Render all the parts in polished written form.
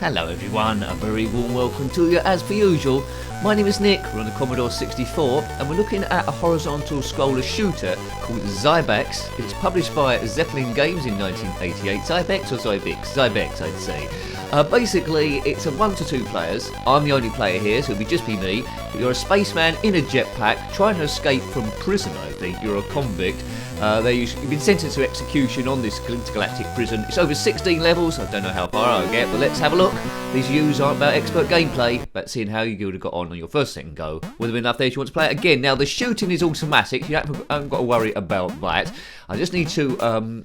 Hello everyone, a very warm welcome to you as per usual. My name is Nick, we're on the Commodore 64 and we're looking at a horizontal scroller shooter called Zybex. It's published by Zeppelin Games in 1988. Zybex or Zybex? Zybex I'd say. Basically it's a 1 to 2 players. I'm the only player here so it'll just be me. But you're a spaceman in a jetpack trying to escape from prison, I think. You're a convict. You've been sentenced to execution on this intergalactic prison. It's over 16 levels. I don't know how far I'll get, but let's have a look. These views aren't about expert gameplay, but seeing how you would have got on your first second go. Would have been enough there if you want to play it again. Now, the shooting is automatic. You haven't got to worry about that. I just need to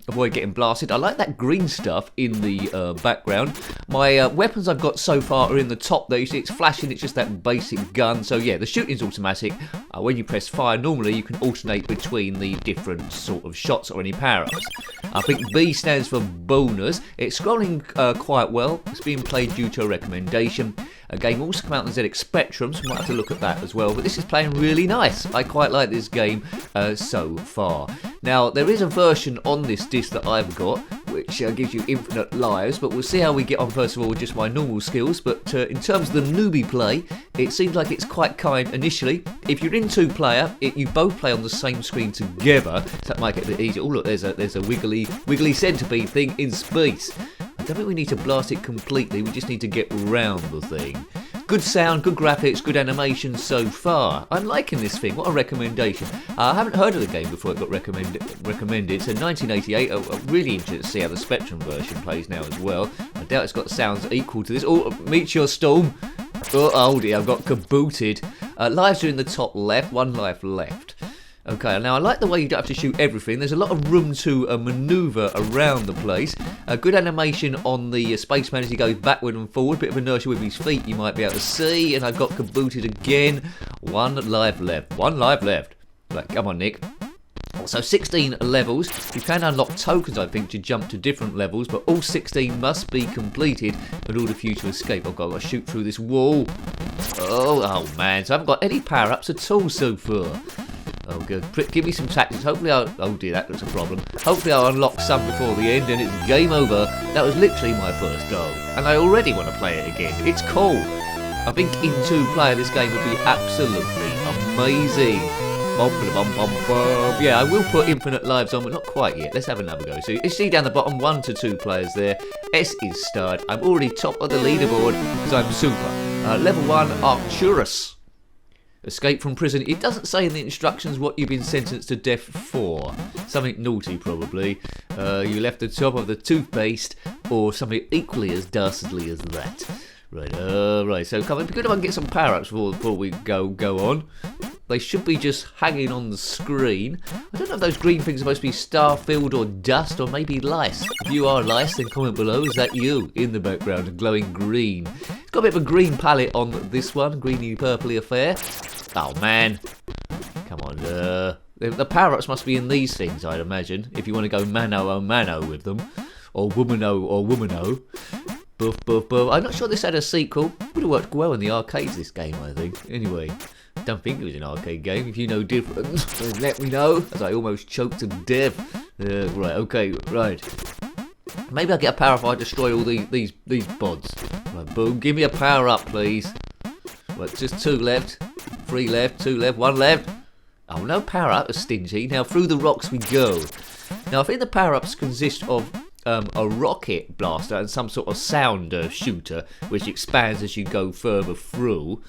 avoid getting blasted. I like that green stuff in the background. My weapons I've got so far are in the top there. You see it's flashing. It's just that basic gun. So, yeah, the shooting is automatic. When you press fire, normally you can alternate between the different sort of shots or any power-ups. I think B stands for bonus. It's scrolling quite well. It's being played due to a recommendation. A game also come out on the ZX Spectrum, so we might have to look at that as well. But this is playing really nice. I quite like this game so far. Now, there is a version on this disc that I've got, which gives you infinite lives, but we'll see how we get on first of all with just my normal skills. But in terms of the newbie play, it seems like it's quite kind initially. If you're in two-player, you both play on the same screen together, so that might get a bit easier. Oh look, there's a wiggly centipede thing in space. I don't think we need to blast it completely, we just need to get round the thing. Good sound, good graphics, good animation so far. I'm liking this thing, what a recommendation. I haven't heard of the game before it got recommended. So 1988, I'm really interested to see how the Spectrum version plays now as well. I doubt it's got sounds equal to this. Oh, Meteor Storm. Oh dear, I've got kabooted. Lives are in the top left, 1 life left. Okay, now I like the way you don't have to shoot everything. There's a lot of room to manoeuvre around the place. Good animation on the spaceman as he goes backward and forward. Bit of inertia with his feet you might be able to see. And I've got kabooted again. 1 life left. 1 life left. Right, come on, Nick. So 16 levels. You can unlock tokens, I think, to jump to different levels, but all 16 must be completed in order for you to escape. I've got to shoot through this wall. Oh man, so I haven't got any power-ups at all so far. Oh good, give me some tactics. Hopefully oh dear, that looks a problem. Hopefully I'll unlock some before the end and it's game over. That was literally my first go, and I already want to play it again. It's cool. I think in 2-player this game would be absolutely amazing. Yeah, I will put infinite lives on, but not quite yet. Let's have another go. So you see down the bottom, 1 to 2 players there. S is starred. I'm already top of the leaderboard because I'm super. Level 1, Arcturus. Escape from prison. It doesn't say in the instructions what you've been sentenced to death for. Something naughty, probably. You left the top of the toothpaste, or something equally as dastardly as that. Right, right. So, come on, it'd be good if I can get some power-ups before we go on. They should be just hanging on the screen. I don't know if those green things are supposed to be star-filled or dust, or maybe lice. If you are lice, then comment below. Is that you in the background, glowing green? It's got a bit of a green palette on this one, greeny-purpley affair. Oh man, come on. The power-ups must be in these things, I'd imagine. If you want to go mano-o-mano with them, or womano. Buff, buff, buff. I'm not sure this had a sequel. Would have worked well in the arcades, this game, I think. Anyway, don't think it was an arcade game. If you know different, then let me know, as I almost choked to death. Right, okay, right. Maybe I'll get a power if I destroy all these bods. Right, boom, give me a power up, please. Right, just 2 left, 3 left, 2 left, 1 left. Oh, no power up, is stingy. Now through the rocks we go. Now I think the power ups consist of a rocket blaster and some sort of sound shooter, which expands as you go further through.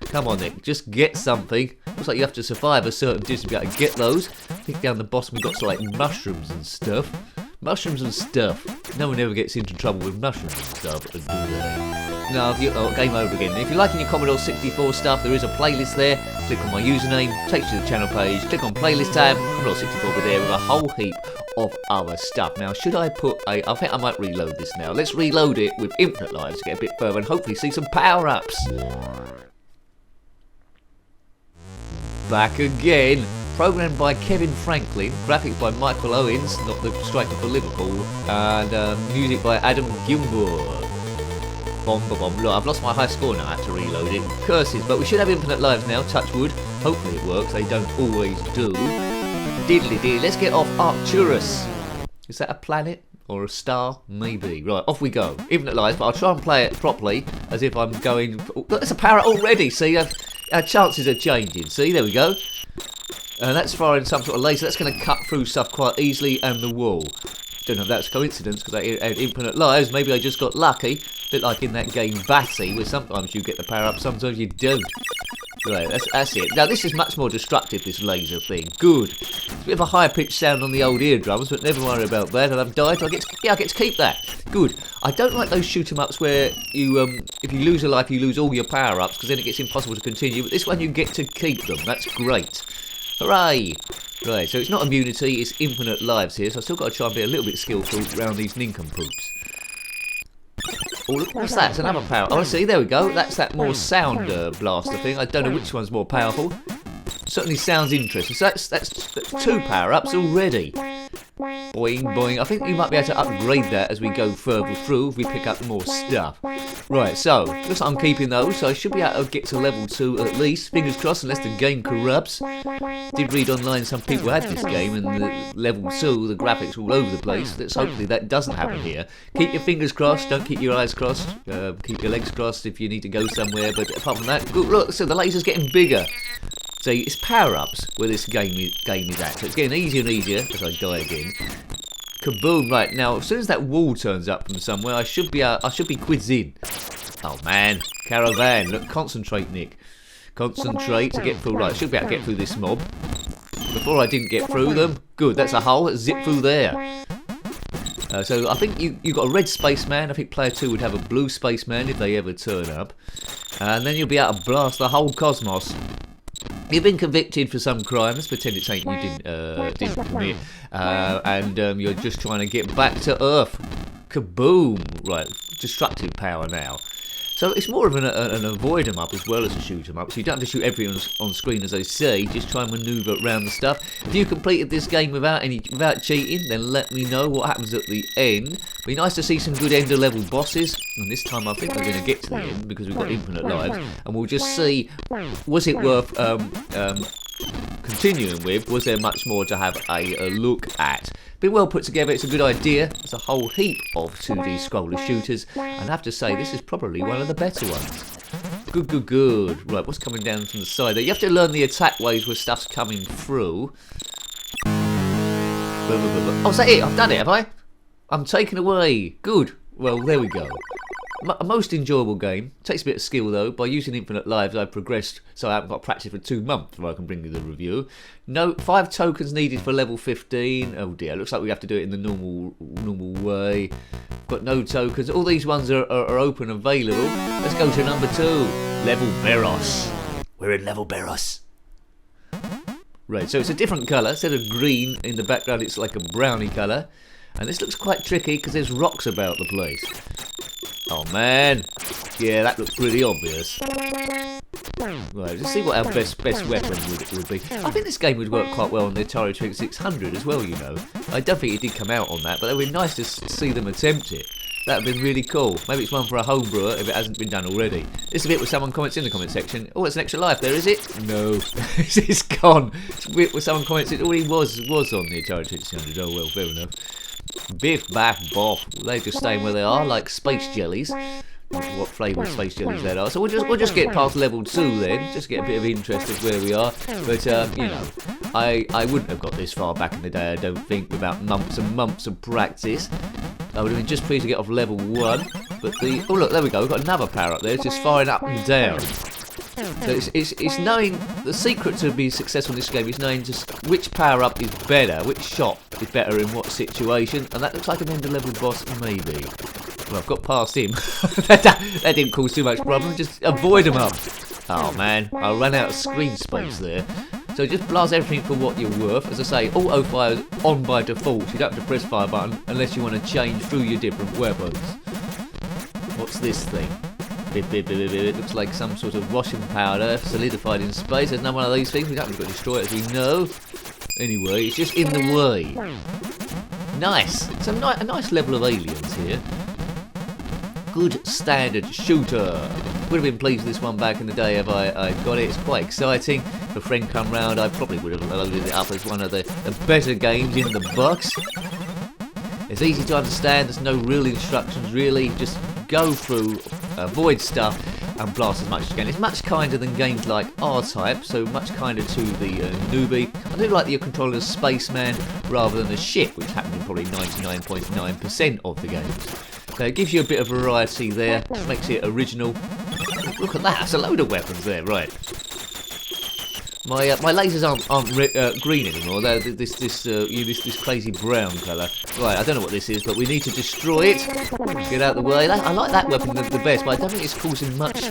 Come on, Nick, just get something. Looks like you have to survive a certain distance to be able to get those. I think down the bottom we've got some, like, mushrooms and stuff. Mushrooms and stuff. No one ever gets into trouble with mushrooms and stuff, do they? No, game over again. If you're liking your Commodore 64 stuff, there is a playlist there. Click on my username, takes you to the channel page, click on playlist tab, Commodore 64 will be there with a whole heap of other stuff. Now, should I put I think I might reload this now. Let's reload it with infinite lives to get a bit further and hopefully see some power-ups. Back again. Programmed by Kevin Franklin, graphics by Michael Owens, not the striker for Liverpool, and music by Adam Gilmour. Look, I've lost my high score now, I have to reload it. Curses, but we should have infinite lives now, touch wood. Hopefully it works, they don't always do. Diddly dee, let's get off Arcturus. Is that a planet? Or a star? Maybe. Right, off we go. Infinite lives, but I'll try and play it properly, as if I'm going... Oh, look, there's a parrot already, see? Our chances are changing, see? There we go. And that's firing some sort of laser. That's going to cut through stuff quite easily, and the wall. Don't know if that's coincidence, because I had infinite lives. Maybe I just got lucky. A bit like in that game Batty, where sometimes you get the power up, sometimes you don't. Right, that's it. Now, this is much more destructive, this laser thing. Good. It's a bit of a higher-pitched sound on the old eardrums, but never worry about that. And I've died, I get to keep that. Good. I don't like those shoot-em-ups where you, if you lose a life, you lose all your power-ups, because then it gets impossible to continue. But this one, you get to keep them. That's great. Hooray! Right, so it's not immunity, it's infinite lives here, so I've still got to try and be a little bit skillful around these nincompoops. Oh, look, what's that? It's another power. Oh, see, there we go. That's that more sound blaster thing. I don't know which one's more powerful. Certainly sounds interesting. So that's 2 power-ups already. Boing, boing. I think you might be able to upgrade that as we go further through, if we pick up more stuff. Right, so, looks like I'm keeping those, so I should be able to get to level 2 at least. Fingers crossed, unless the game corrupts. Did read online some people had this game, and the level 2, the graphics all over the place. Let's hopefully that doesn't happen here. Keep your fingers crossed, don't keep your eyes crossed. Keep your legs crossed if you need to go somewhere, but apart from that, look, so the laser's getting bigger. See, it's power-ups where this game is at. So it's getting easier and easier as I die again. Kaboom! Right, now, as soon as that wall turns up from somewhere, I should be quids in. Oh, man. Caravan. Look, concentrate, Nick. Concentrate to get through. Right, I should be able to get through this mob. Before I didn't get through them. Good, that's a hole. Let's zip through there. So I think you got a red spaceman. I think player 2 would have a blue spaceman if they ever turn up. And then you'll be able to blast the whole cosmos. You've been convicted for some crime. Let's pretend it's something you didn't commit. And you're just trying to get back to Earth. Kaboom! Right, destructive power now. So it's more of an avoid 'em up as well as a shoot 'em up. So you don't have to shoot everyone on screen, as I say. Just try and manoeuvre around the stuff. If you completed this game without cheating, then let me know what happens at the end. Be nice to see some good end of level bosses. And this time I think we're going to get to the end because we've got infinite lives, and we'll just see, was it worth continuing with? Was there much more to have a look at? Been well put together, it's a good idea. There's a whole heap of 2D scroller shooters, and I have to say this is probably one of the better ones. Good, good, good. Right, what's coming down from the side there? You have to learn the attack ways where stuff's coming through. Oh, is that it? I've done it, have I? I'm taken away. Good. Well, there we go. A most enjoyable game. Takes a bit of skill though. By using infinite lives, I've progressed, so I haven't got practice for 2 months before I can bring you the review. No, 5 tokens needed for level 15. Oh dear, looks like we have to do it in the normal way. Got no tokens. All these ones are open, available. Let's go to number 2. Levelbearers. We're in Levelbearers. Right, so it's a different colour. Instead of green in the background, it's like a browny colour. And this looks quite tricky because there's rocks about the place. Oh man, yeah, that looks pretty obvious. Right, let's see what our best weapon would be. I think this game would work quite well on the Atari 2600 as well, you know. I don't think it did come out on that, but it would be nice to see them attempt it. That would have been really cool. Maybe it's one for a home brewer if it hasn't been done already. This is a bit where someone comments in the comment section. Oh, it's an extra life there, is it? No, it's gone. It's a bit where someone comments it already was on the Atari 2600. Oh well, fair enough. Biff, baff, boff. They're just staying where they are, like space jellies. What flavour of space jellies there are. So we'll just get past level 2 then, just get a bit of interest of where we are. But you know, I wouldn't have got this far back in the day, I don't think, without months and months of practice. I would have been just pleased to get off level 1. But oh look, there we go. We've got another power up there. It's just firing up and down. So it's knowing, the secret to be successful in this game is knowing just which power up is better, which shot is better in what situation, and that looks like an end of level boss, maybe. Well, I've got past him. that didn't cause too much problem, just avoid him up. Oh man, I ran out of screen space there. So just blast everything for what you're worth. As I say, auto fire is on by default, so you don't have to press fire button unless you want to change through your different weapons. What's this thing? It looks like some sort of washing powder solidified in space. There's another one of these things. We haven't got to destroy it, as we know. Anyway, it's just in the way. Nice. It's a nice level of aliens here. Good standard shooter. Would have been pleased with this one back in the day if I got it. It's quite exciting. If a friend come round, I probably would have loaded it up as one of the better games in the box. It's easy to understand, there's no real instructions really, just go through, avoid stuff and blast as much as you can. It's much kinder than games like R-Type, so much kinder to the newbie. I do like that you're controlling a spaceman rather than a ship, which happens in probably 99.9% of the games. So it gives you a bit of variety there, makes it original. Look at that, that's a load of weapons there, right. My lasers aren't green anymore. They're this crazy brown colour. Right, I don't know what this is, but we need to destroy it. Get out of the way. I like that weapon the best, but I don't think it's causing much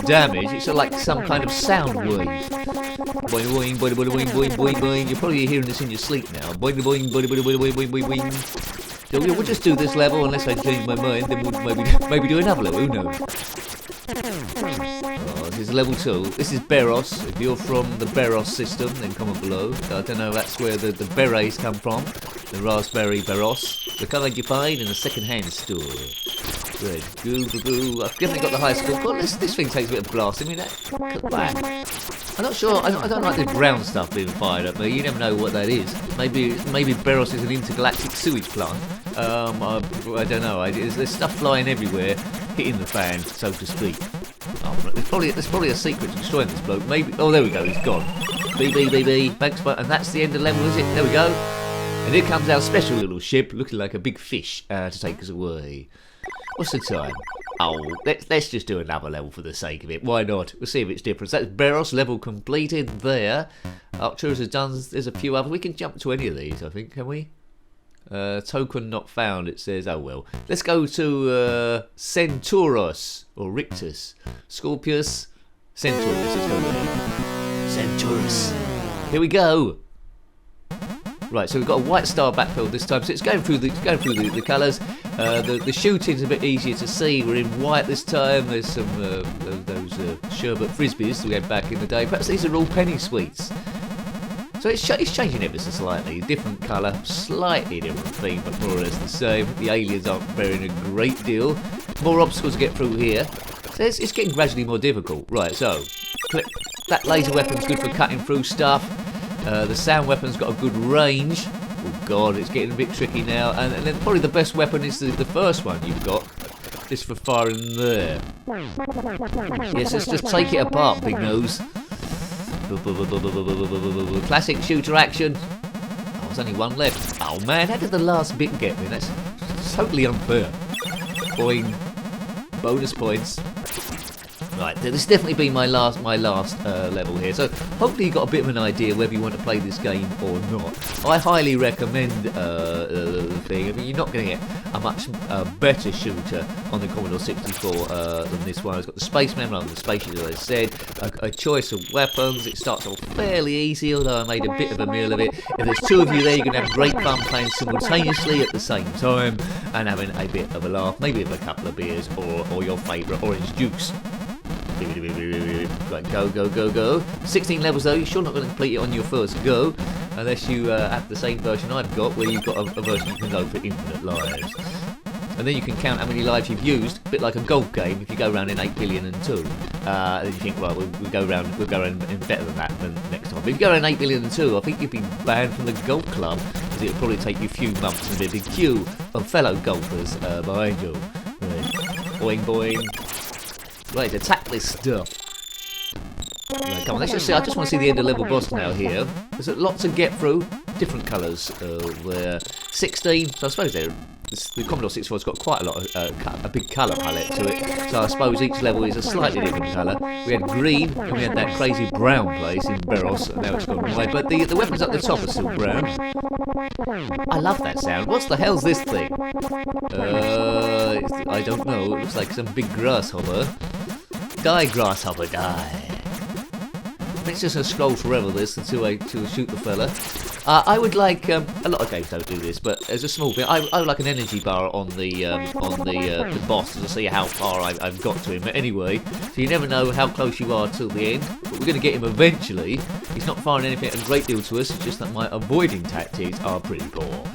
damage. It's like some kind of sound wave. Boing boing boing boing boing boing boing. You're probably hearing this in your sleep now. Boing boing boing boing boing boing boing boing. So we'll just do this level unless I change my mind. Then we'll maybe do another level. Who knows? Oh, this is level 2. This is Beros. If you're from the Beros system, then comment below. I don't know, that's where the berets come from. The raspberry Beros. The kind you find in a second-hand store. Red goo. I've definitely got the high score. God, this thing takes a bit of blasting. I mean, look at that. I'm not sure. I don't like the brown stuff being fired at me. You never know what that is. Maybe Beros is an intergalactic sewage plant. I don't know. There's stuff flying everywhere, hitting the fan, so to speak. Oh, there's probably a secret to destroying this bloke. Maybe. Oh, there we go. He's gone. BB. Thanks, and that's the end of the level, is it? There we go. And here comes our special little ship, looking like a big fish, to take us away. What's the time? Oh, let's just do another level for the sake of it. Why not? We'll see if it's different. So that's Beros, level completed there. Arcturus has done, there's a few others. We can jump to any of these, I think, can we? Token not found, it says. Oh well. Let's go to Centaurus, or Rictus. Scorpius, Centaurus. Let's go there. Centaurus. Here we go. Right, so we've got a white star backfield this time, so it's going through the colours. The shooting's a bit easier to see. We're in white this time. There's some those sherbet frisbees we had back in the day. Perhaps these are all penny sweets. So it's changing ever so slightly. Different colour, slightly different theme, but more or less the same. The aliens aren't varying a great deal. More obstacles to get through here. So it's getting gradually more difficult. Right, so that laser weapon's good for cutting through stuff. The sound weapon's got a good range. Oh god, it's getting a bit tricky now. And then probably the best weapon is the first one you've got. This for firing there. Yes, let's just take it apart, big nose. Classic shooter action. Oh, there's only one left. Oh man, how did the last bit get me? That's totally unfair. Boing. Bonus points. Right, this has definitely been my last level here, so hopefully you got a bit of an idea whether you want to play this game or not. I highly recommend the thing. I mean, you're not going to get a much better shooter on the Commodore 64 than this one. It's got the spaceman rather than the spaceship, as I said, a choice of weapons. It starts off fairly easy, although I made a bit of a meal of it. If there's two of you there, you're going to have great fun playing simultaneously at the same time and having a bit of a laugh, maybe with a couple of beers or your favourite orange juice. Right, go. 16 levels though, you're sure not going to complete it on your first go, unless you have the same version I've got, where you've got a version you can go for infinite lives. And then you can count how many lives you've used, a bit like a golf game. If you go around in 8 billion and 2, then you think, right, we'll go around and better than that next time. But if you go around 8 billion and 2, I think you'd be banned from the golf club, because it'll probably take you a few months and there'll be a big queue of fellow golfers behind you. Right. Boing. Right, attack this stuff. Right, come on, let's just see. I just want to see the end of level boss now here. There's lots to get through. Different colours. There. 16. So I suppose the Commodore 64's got quite a lot of a big colour palette to it. So I suppose each level is a slightly different colour. We had green, and we had that crazy brown place in Beros, and now it's gone away. But the weapons at the top are still brown. I love that sound. What the hell's this thing? I don't know. It looks like some big grasshopper. Die, grasshopper, die. It's just going to scroll forever this until I shoot the fella. I would like a lot of games don't do this, but as a small bit, I would like an energy bar on the boss to see how far I've got to him. But anyway, so you never know how close you are till the end. But we're going to get him eventually. He's not firing anything a great deal to us. It's just that my avoiding tactics are pretty poor.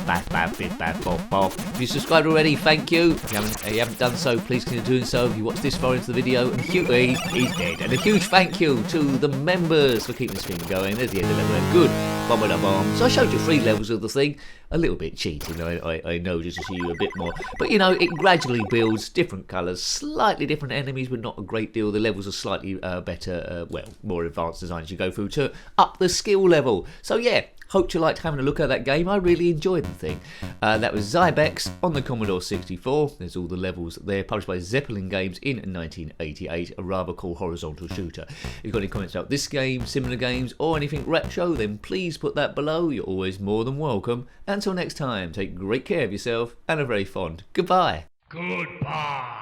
Baff, baff, biff, baff, boff, boff. If you subscribed already, thank you. If you haven't done so, please continue doing so. If you watched this far into the video, and he's dead. And a huge thank you to the members for keeping this thing going. There's the end of level. Good. Bomb. So I showed you 3 levels of the thing. A little bit cheating, I know, just to see you a bit more. But you know, it gradually builds different colours, slightly different enemies, but not a great deal. The levels are slightly better, well, more advanced designs you go through to up the skill level. So yeah, hope you liked having a look at that game. I really enjoyed the thing. That was Zybex on the Commodore 64. There's all the levels there, published by Zeppelin Games in 1988, a rather cool horizontal shooter. If you've got any comments about this game, similar games, or anything retro, then please put that below. You're always more than welcome. Until next time, take great care of yourself and a very fond goodbye. Goodbye.